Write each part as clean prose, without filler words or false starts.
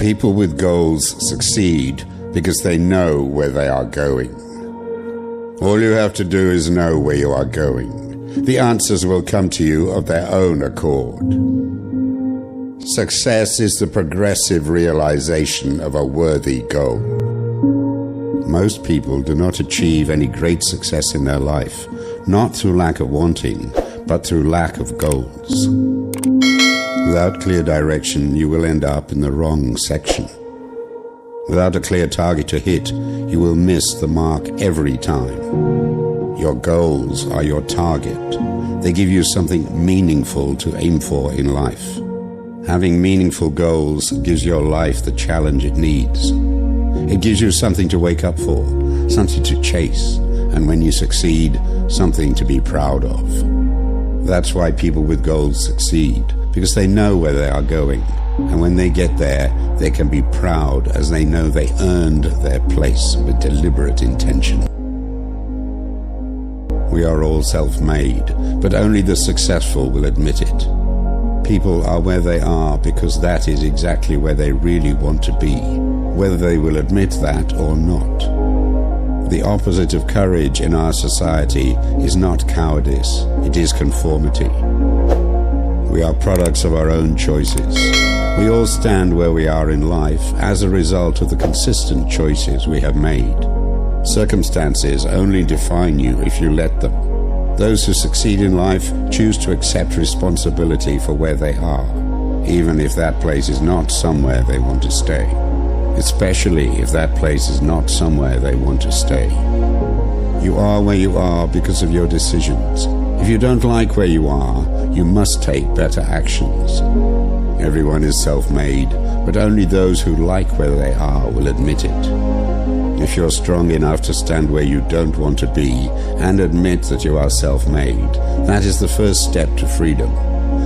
People with goals succeed because they know where they are going. All you have to do is know where you are going. The answers will come to you of their own accord. Success is the progressive realization of a worthy goal. Most people do not achieve any great success in their life, not through lack of wanting, but through lack of goals. Without clear direction, you will end up in the wrong section. Without a clear target to hit, you will miss the mark every time. Your goals are your target. They give you something meaningful to aim for in life. Having meaningful goals gives your life the challenge it needs. It gives you something to wake up for, something to chase, and when you succeed, something to be proud of. That's why people with goals succeed, because they know where they are going. And when they get there, they can be proud as they know they earned their place with deliberate intention. We are all self-made, but only the successful will admit it. People are where they are because that is exactly where they really want to be, whether they will admit that or not. The opposite of courage in our society is not cowardice, it is conformity. We are products of our own choices. We all stand where we are in life as a result of the consistent choices we have made. Circumstances only define you if you let them. Those who succeed in life choose to accept responsibility for where they are, even if that place is not somewhere they want to stay. Especially if that place is not somewhere they want to stay. You are where you are because of your decisions. If you don't like where you are, you must take better actions. Everyone is self-made, but only those who like where they are will admit it. If you're strong enough to stand where you don't want to be and admit that you are self-made, that is the first step to freedom,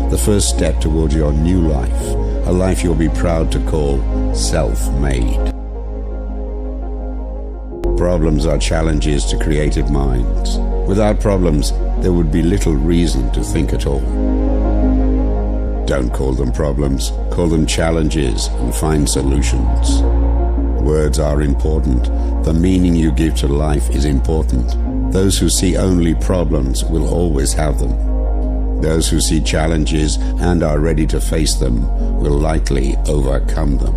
the first step towards your new life, a life you'll be proud to call self-made. Problems are challenges to creative minds. Without problems, there would be little reason to think at all. Don't call them problems, call them challenges and find solutions. Words are important. The meaning you give to life is important. Those who see only problems will always have them. Those who see challenges and are ready to face them will likely overcome them.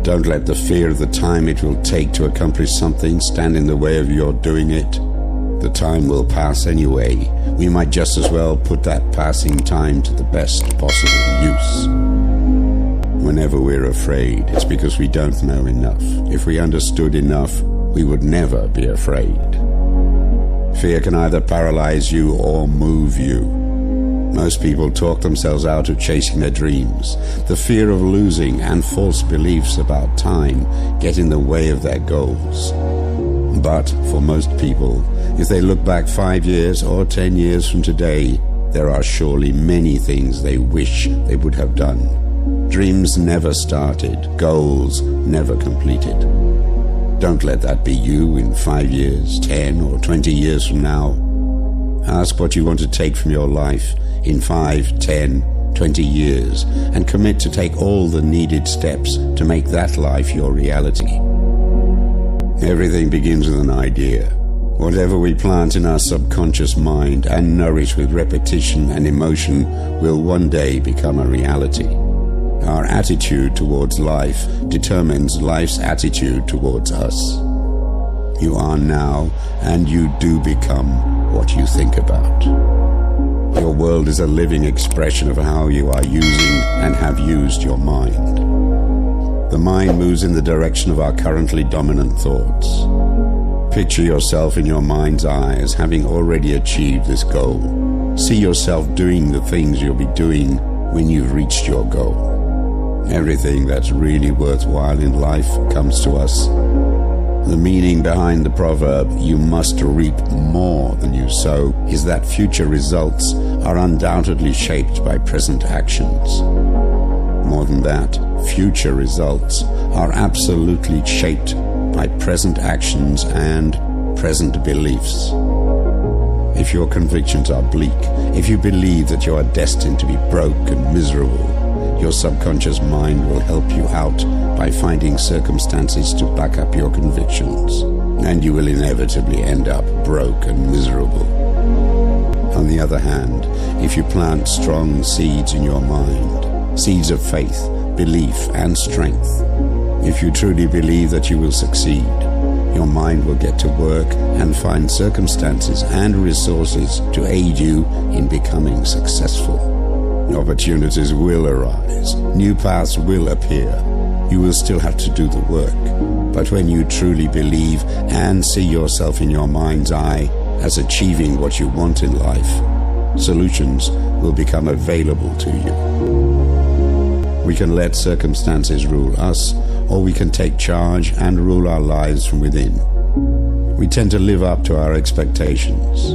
Don't let the fear of the time it will take to accomplish something stand in the way of your doing it. The time will pass anyway. We might just as well put that passing time to the best possible use. Whenever we're afraid, it's because we don't know enough. If we understood enough, we would never be afraid. Fear can either paralyze you or move you. Most people talk themselves out of chasing their dreams. The fear of losing and false beliefs about time get in the way of their goals. But for most people, if they look back 5 years or 10 years from today, there are surely many things they wish they would have done. Dreams never started, goals never completed. Don't let that be you in 5 years, 10 or 20 years from now. Ask what you want to take from your life in 5, 10, 20 years and commit to take all the needed steps to make that life your reality. Everything begins with an idea. Whatever we plant in our subconscious mind and nourish with repetition and emotion will one day become a reality. Our attitude towards life determines life's attitude towards us. You are now, and you do become what you think about. Your world is a living expression of how you are using and have used your mind. The mind moves in the direction of our currently dominant thoughts. Picture yourself in your mind's eye as having already achieved this goal. See yourself doing the things you'll be doing when you've reached your goal. Everything that's really worthwhile in life comes to us. The meaning behind the proverb, "You must reap more than you sow," is that future results are undoubtedly shaped by present actions. More than that, future results are absolutely shaped by present actions and present beliefs. If your convictions are bleak, if you believe that you are destined to be broke and miserable, your subconscious mind will help you out by finding circumstances to back up your convictions, and you will inevitably end up broke and miserable. On the other hand, if you plant strong seeds in your mind, seeds of faith, belief, and strength, if you truly believe that you will succeed, your mind will get to work and find circumstances and resources to aid you in becoming successful. Opportunities will arise. New paths will appear. You will still have to do the work. But when you truly believe and see yourself in your mind's eye as achieving what you want in life, solutions will become available to you. We can let circumstances rule us, or we can take charge and rule our lives from within. We tend to live up to our expectations.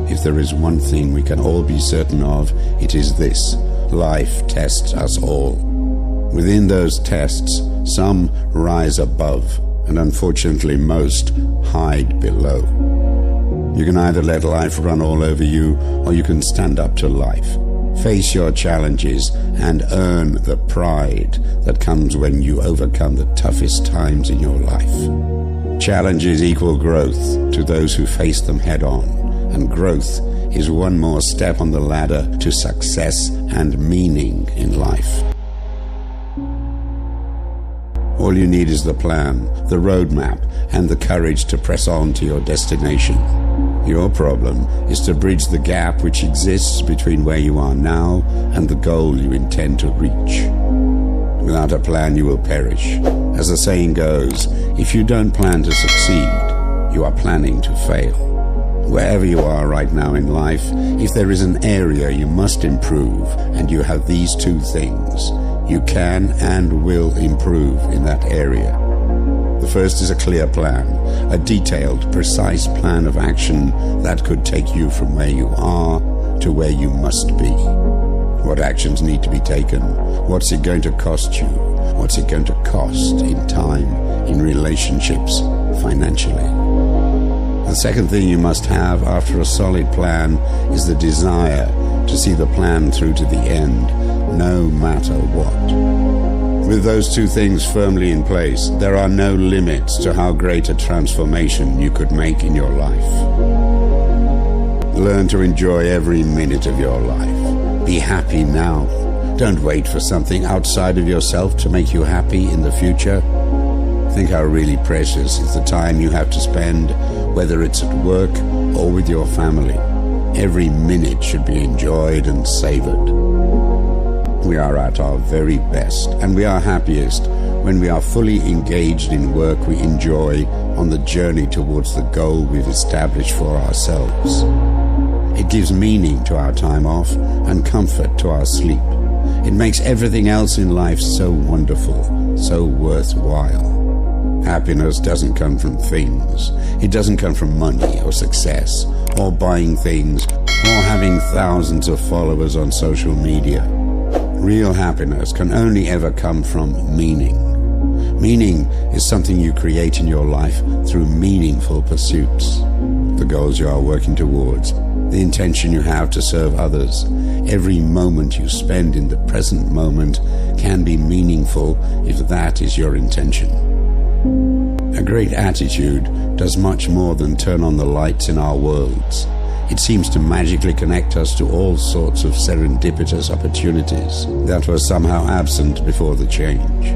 If there is one thing we can all be certain of, it is this: life tests us all. Within those tests, some rise above, and unfortunately most hide below. You can either let life run all over you, or you can stand up to life. Face your challenges and earn the pride that comes when you overcome the toughest times in your life. Challenges equal growth to those who face them head on, and growth is one more step on the ladder to success and meaning in life. All you need is the plan, the roadmap, and the courage to press on to your destination. Your problem is to bridge the gap which exists between where you are now and the goal you intend to reach. Without a plan, you will perish. As the saying goes, if you don't plan to succeed, you are planning to fail. Wherever you are right now in life, if there is an area you must improve and you have these two things, you can and will improve in that area. The first is a clear plan, a detailed, precise plan of action that could take you from where you are to where you must be. What actions need to be taken? What's it going to cost you? What's it going to cost in time, in relationships, financially? The second thing you must have after a solid plan is the desire to see the plan through to the end, no matter what. With those two things firmly in place, there are no limits to how great a transformation you could make in your life. Learn to enjoy every minute of your life. Be happy now. Don't wait for something outside of yourself to make you happy in the future. Think how really precious is the time you have to spend, whether it's at work or with your family. Every minute should be enjoyed and savored. We are at our very best, and we are happiest when we are fully engaged in work we enjoy on the journey towards the goal we've established for ourselves. It gives meaning to our time off and comfort to our sleep. It makes everything else in life so wonderful, so worthwhile. Happiness doesn't come from things. It doesn't come from money or success or buying things or having thousands of followers on social media. Real happiness can only ever come from meaning. Meaning is something you create in your life through meaningful pursuits. The goals you are working towards, the intention you have to serve others. Every moment you spend in the present moment can be meaningful if that is your intention. A great attitude does much more than turn on the lights in our worlds. It seems to magically connect us to all sorts of serendipitous opportunities that were somehow absent before the change.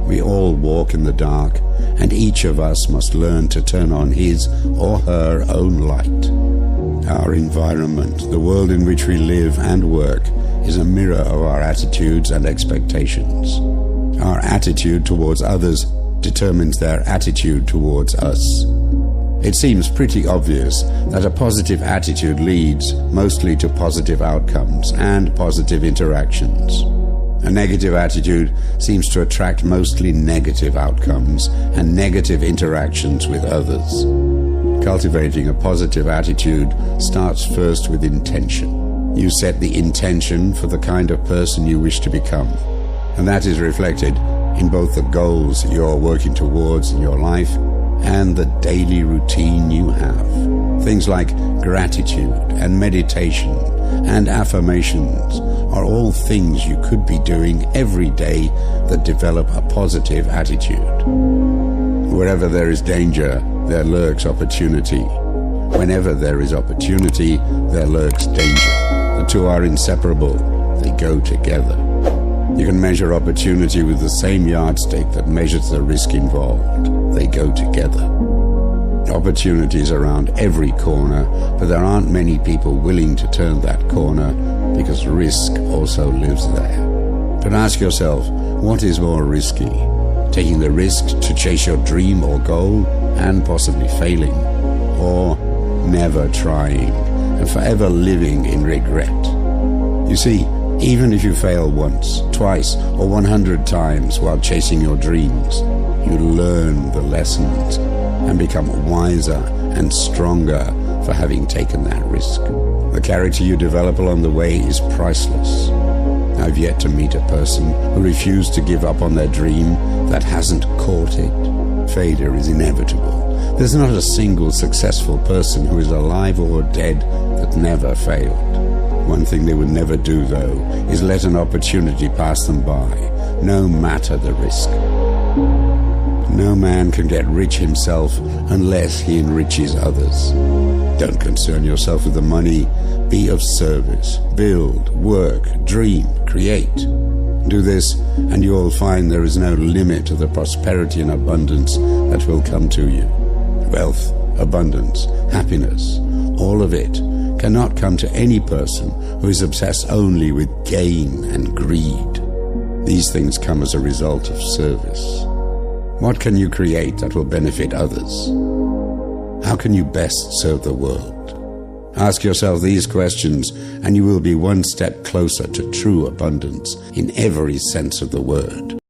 We all walk in the dark, and each of us must learn to turn on his or her own light. Our environment, the world in which we live and work, is a mirror of our attitudes and expectations. Our attitude towards others determines their attitude towards us. It seems pretty obvious that a positive attitude leads mostly to positive outcomes and positive interactions. A negative attitude seems to attract mostly negative outcomes and negative interactions with others. Cultivating a positive attitude starts first with intention. You set the intention for the kind of person you wish to become, and that is reflected in both the goals you're working towards in your life and the daily routine you have. Things like gratitude and meditation and affirmations are all things you could be doing every day that develop a positive attitude. Wherever there is danger, there lurks opportunity. Whenever there is opportunity, there lurks danger. The two are inseparable. They go together. You can measure opportunity with the same yardstick that measures the risk involved. They go together. Opportunities around every corner, but there aren't many people willing to turn that corner because risk also lives there. But ask yourself, what is more risky? Taking the risk to chase your dream or goal and possibly failing, or never trying and forever living in regret? You see, even if you fail once, twice, or 100 times while chasing your dreams, you learn the lessons and become wiser and stronger for having taken that risk. The character you develop along the way is priceless. I've yet to meet a person who refused to give up on their dream that hasn't caught it. Failure is inevitable. There's not a single successful person who is alive or dead that never failed. One thing they would never do, though, is let an opportunity pass them by, no matter the risk. No man can get rich himself unless he enriches others. Don't concern yourself with the money. Be of service. Build, work, dream, create. Do this, and you will find there is no limit to the prosperity and abundance that will come to you. Wealth, abundance, happiness, all of it cannot come to any person who is obsessed only with gain and greed. These things come as a result of service. What can you create that will benefit others? How can you best serve the world? Ask yourself these questions, and you will be one step closer to true abundance in every sense of the word.